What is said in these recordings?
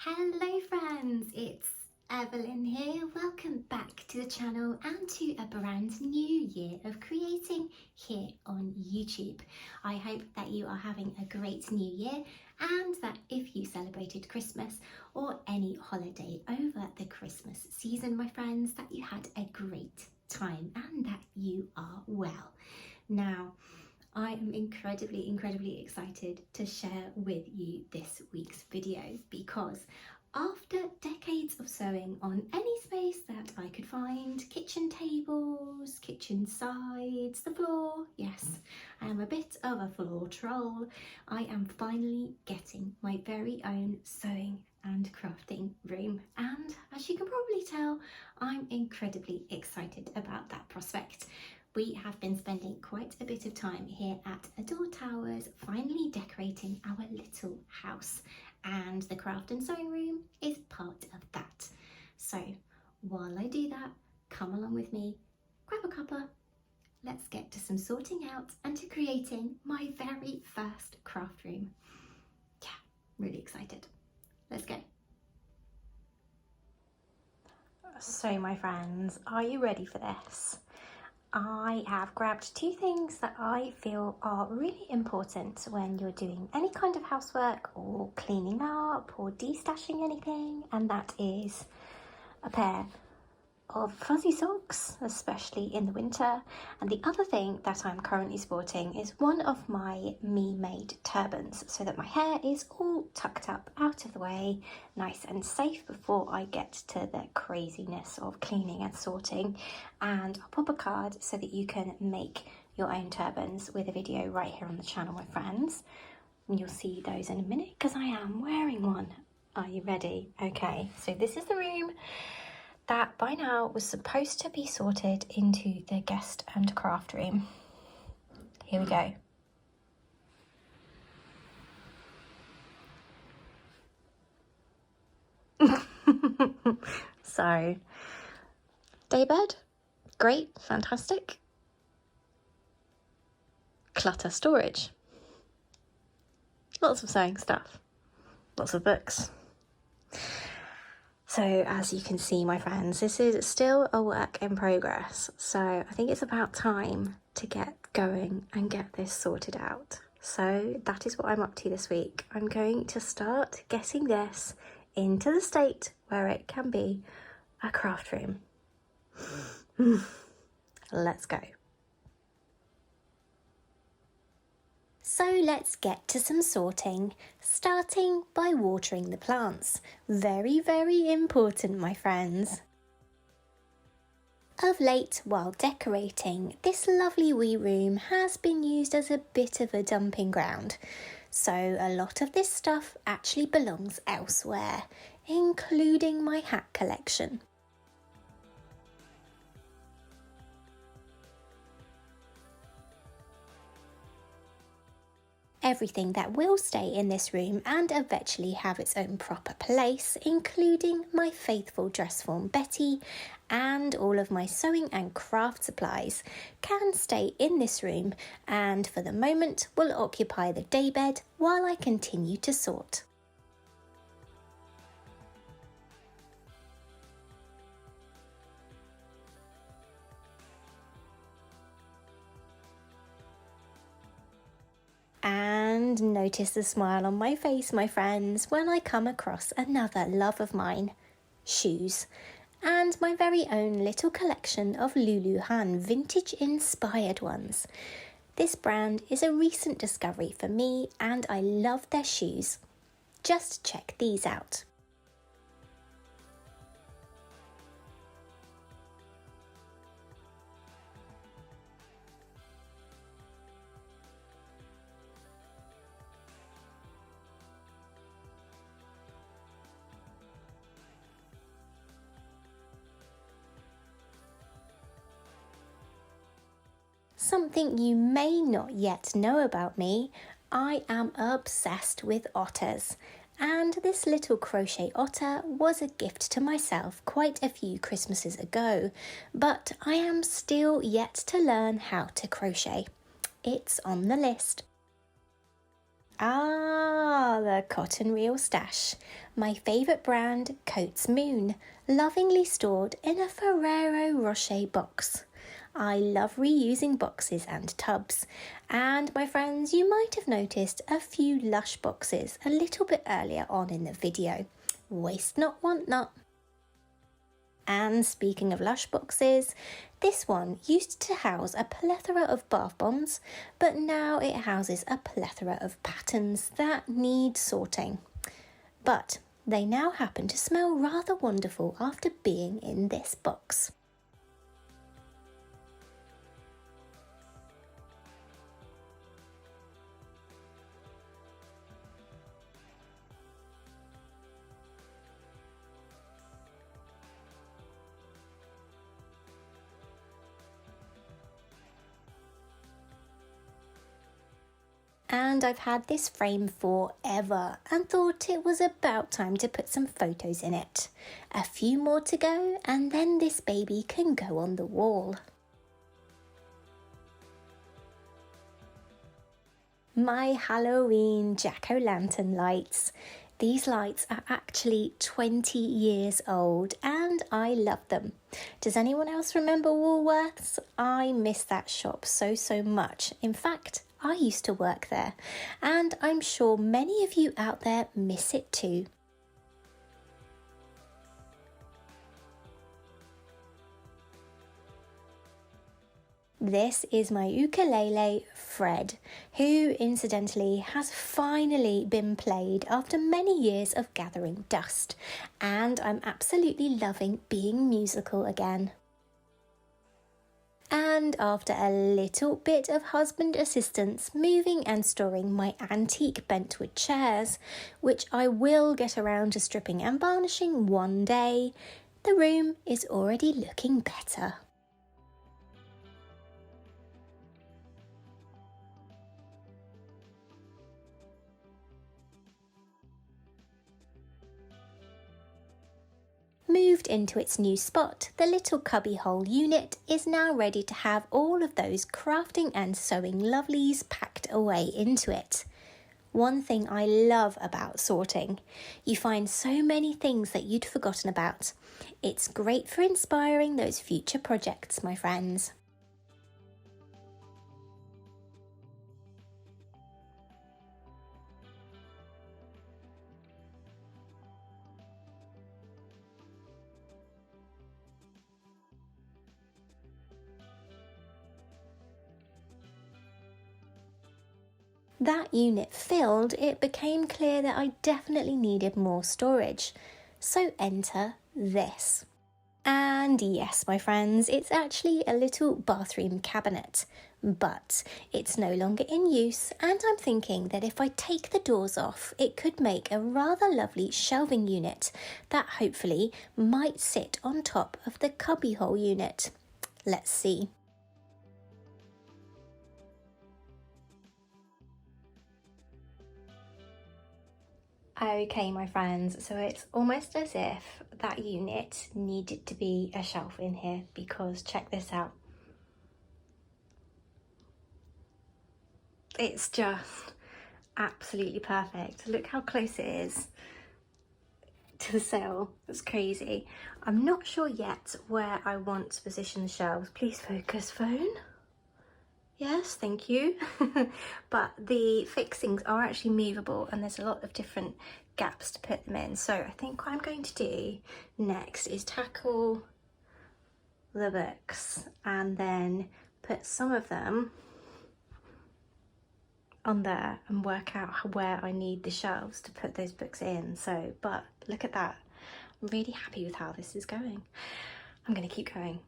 Hello friends, it's Evelyn here. Welcome back to the channel and to a brand new year of creating here on YouTube. I hope that you are having a great new year and that if you celebrated Christmas or any holiday over the Christmas season, my friends, that you had a great time and that you are well. Now, I am incredibly excited to share with you this week's video because after decades of sewing on any space that I could find, kitchen tables, kitchen sides, the floor, yes, I am a bit of a floor troll, I am finally getting my very own sewing and crafting room, and as you can probably tell, I'm incredibly excited about that prospect. We have been spending quite a bit of time here at Adore Towers finally decorating our little house, and the craft and sewing room is part of that. So while I do that, come along with me, grab a cuppa, let's get to some sorting out and to creating my very first craft room. Yeah, really excited. Let's go. So my friends, are you ready for this? I have grabbed two things that I feel are really important when you're doing any kind of housework or cleaning up or destashing anything, and that is a pair of fuzzy socks, especially in the winter, and the other thing that I'm currently sporting is one of my me-made turbans so that my hair is all tucked up out of the way, nice and safe before I get to the craziness of cleaning and sorting. And I'll pop a card so that you can make your own turbans with a video right here on the channel, my friends. And you'll see those in a minute because I am wearing one. Are you ready? Okay, so this is the room that by now was supposed to be sorted into the guest and craft room. Here we go. So, daybed, great, fantastic. Clutter storage. Lots of sewing stuff, lots of books. So as you can see, my friends, this is still a work in progress. So I think it's about time to get going and get this sorted out. So that is what I'm up to this week. I'm going to start getting this into the state where it can be a craft room. Let's go. So let's get to some sorting, starting by watering the plants. Very important, my friends. Of late, while decorating, this lovely wee room has been used as a bit of a dumping ground. So a lot of this stuff actually belongs elsewhere, including my hat collection. Everything that will stay in this room and eventually have its own proper place, including my faithful dress form Betty and all of my sewing and craft supplies, can stay in this room and for the moment will occupy the daybed while I continue to sort. And notice the smile on my face, my friends, when I come across another love of mine, shoes, and my very own little collection of Luluhan vintage inspired ones. This brand is a recent discovery for me and I love their shoes. Just check these out. Something you may not yet know about me, I am obsessed with otters, and this little crochet otter was a gift to myself quite a few Christmases ago, but I am still yet to learn how to crochet. It's on the list. Ah, the cotton reel stash. My favourite brand, Coates Moon, lovingly stored in a Ferrero Rocher box. I love reusing boxes and tubs. And my friends, you might have noticed a few Lush boxes a little bit earlier on in the video. Waste not, want not. And speaking of Lush boxes, this one used to house a plethora of bath bombs, but now it houses a plethora of patterns that need sorting. But they now happen to smell rather wonderful after being in this box. And I've had this frame forever and thought it was about time to put some photos in it. A few more to go and then this baby can go on the wall. My Halloween jack-o'-lantern lights. These lights are actually 20 years old and I love them. Does anyone else remember Woolworths? I miss that shop so much. In fact, I used to work there and I'm sure many of you out there miss it too. This is my ukulele, Fred, who incidentally has finally been played after many years of gathering dust, and I'm absolutely loving being musical again. And after a little bit of husband assistance moving and storing my antique bentwood chairs, which I will get around to stripping and varnishing one day, the room is already looking better. Moved into its new spot, the little cubbyhole unit is now ready to have all of those crafting and sewing lovelies packed away into it. One thing I love about sorting, you find so many things that you'd forgotten about. It's great for inspiring those future projects, my friends. That unit filled, it became clear that I definitely needed more storage. So enter this. And yes, my friends, it's actually a little bathroom cabinet, but it's no longer in use, and I'm thinking that if I take the doors off, it could make a rather lovely shelving unit that hopefully might sit on top of the cubbyhole unit. Let's see. Okay, my friends, so it's almost as if that unit needed to be a shelf in here, because check this out. It's just absolutely perfect. Look how close it is to the sill. It's crazy. I'm not sure yet where I want to position the shelves. Please focus, phone. Yes, thank you. But the fixings are actually movable and there's a lot of different gaps to put them in. So I think what I'm going to do next is tackle the books and then put some of them on there and work out where I need the shelves to put those books in. So, but look at that. I'm really happy with how this is going. I'm going to keep going.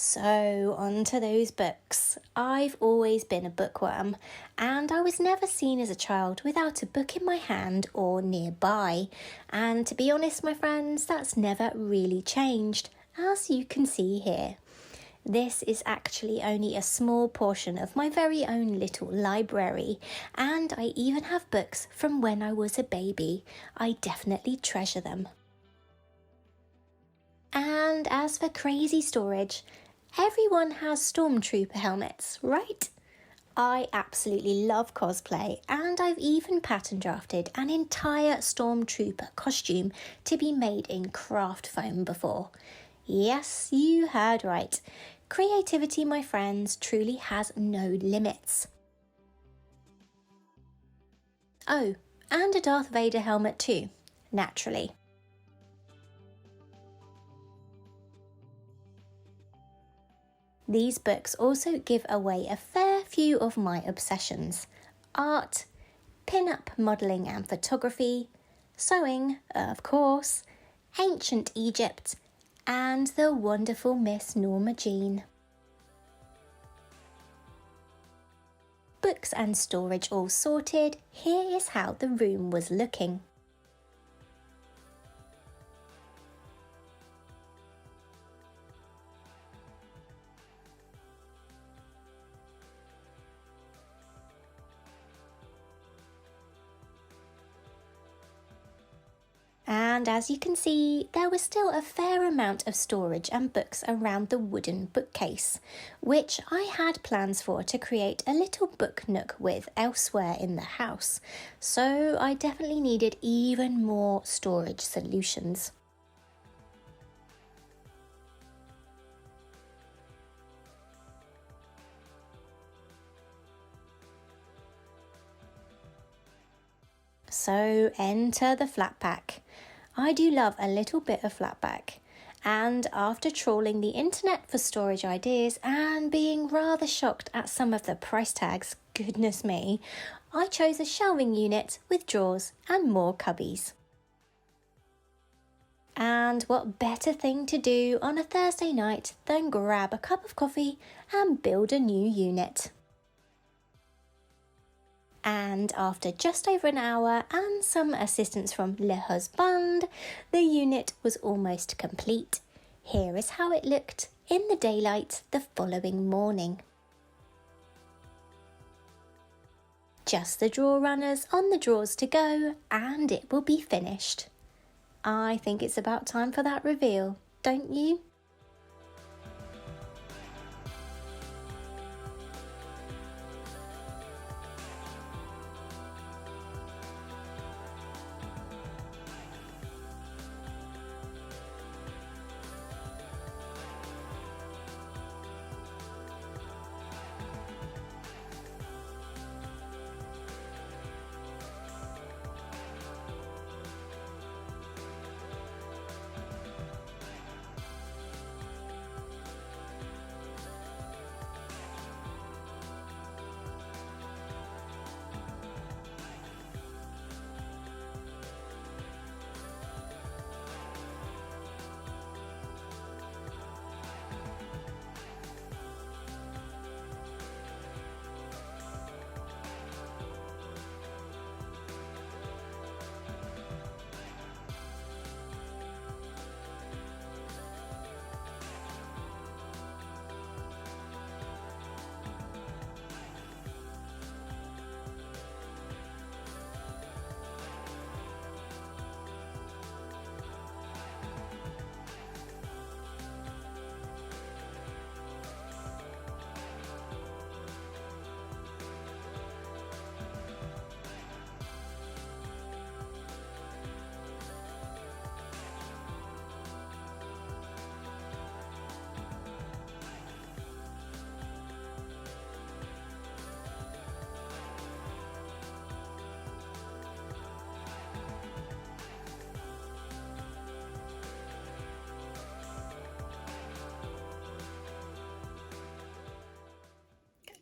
So, on to those books. I've always been a bookworm, and I was never seen as a child without a book in my hand or nearby. And to be honest, my friends, that's never really changed, as you can see here. This is actually only a small portion of my very own little library, and I even have books from when I was a baby. I definitely treasure them. And as for crazy storage, everyone has stormtrooper helmets, right? I absolutely love cosplay, and I've even pattern drafted an entire Stormtrooper costume to be made in craft foam before. Yes, you heard right. Creativity, my friends, truly has no limits. Oh, and a Darth Vader helmet too, naturally. These books also give away a fair few of my obsessions: art, pin-up modelling and photography, sewing, of course, ancient Egypt, and the wonderful Miss Norma Jean. Books and storage all sorted, here is how the room was looking. And as you can see, there was still a fair amount of storage and books around the wooden bookcase, which I had plans for to create a little book nook with elsewhere in the house, so I definitely needed even more storage solutions. So enter the flat pack. I do love a little bit of flat pack, and after trawling the internet for storage ideas and being rather shocked at some of the price tags, goodness me, I chose a shelving unit with drawers and more cubbies. And what better thing to do on a Thursday night than grab a cup of coffee and build a new unit? And after just over an hour and some assistance from Le Husband, the unit was almost complete. Here is how it looked in the daylight the following morning. Just the drawer runners on the drawers to go, and it will be finished. I think it's about time for that reveal, don't you?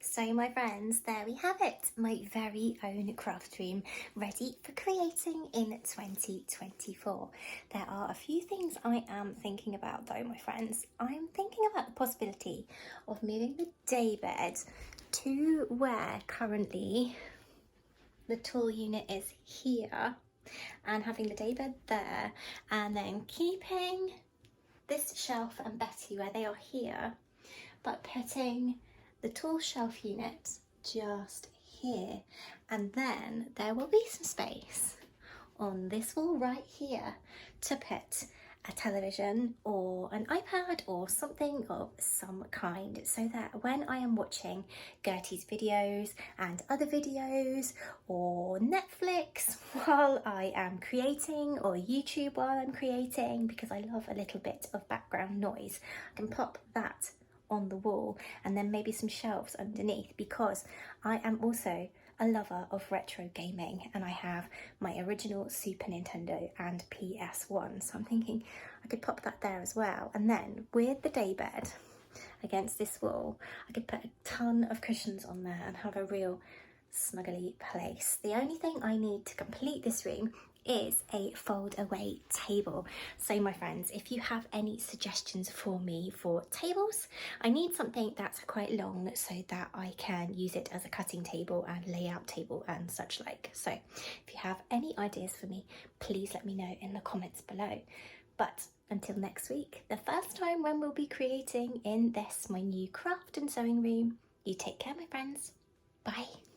So my friends, there we have it, my very own craft room ready for creating in 2024. There are a few things I am thinking about though, my friends. I'm thinking about the possibility of moving the daybed to where currently the tall unit is here, and having the daybed there, and then keeping this shelf and Betty where they are here, but putting the tall shelf unit just here, and then there will be some space on this wall right here to put a television or an iPad or something of some kind, so that when I am watching Gertie's videos and other videos, or Netflix while I am creating, or YouTube while I'm creating, because I love a little bit of background noise, I can pop that on the wall, and then maybe some shelves underneath, because I am also a lover of retro gaming and I have my original Super Nintendo and PS1, so I'm thinking I could pop that there as well. And then with the daybed against this wall, I could put a ton of cushions on there and have a real snuggly place. The only thing I need to complete this room is a fold away table. So my friends, if you have any suggestions for me for tables, I need something that's quite long so that I can use it as a cutting table and layout table and such like. So if you have any ideas for me, please let me know in the comments below. But until next week, the first time when we'll be creating in this, my new craft and sewing room, you take care, my friends. Bye.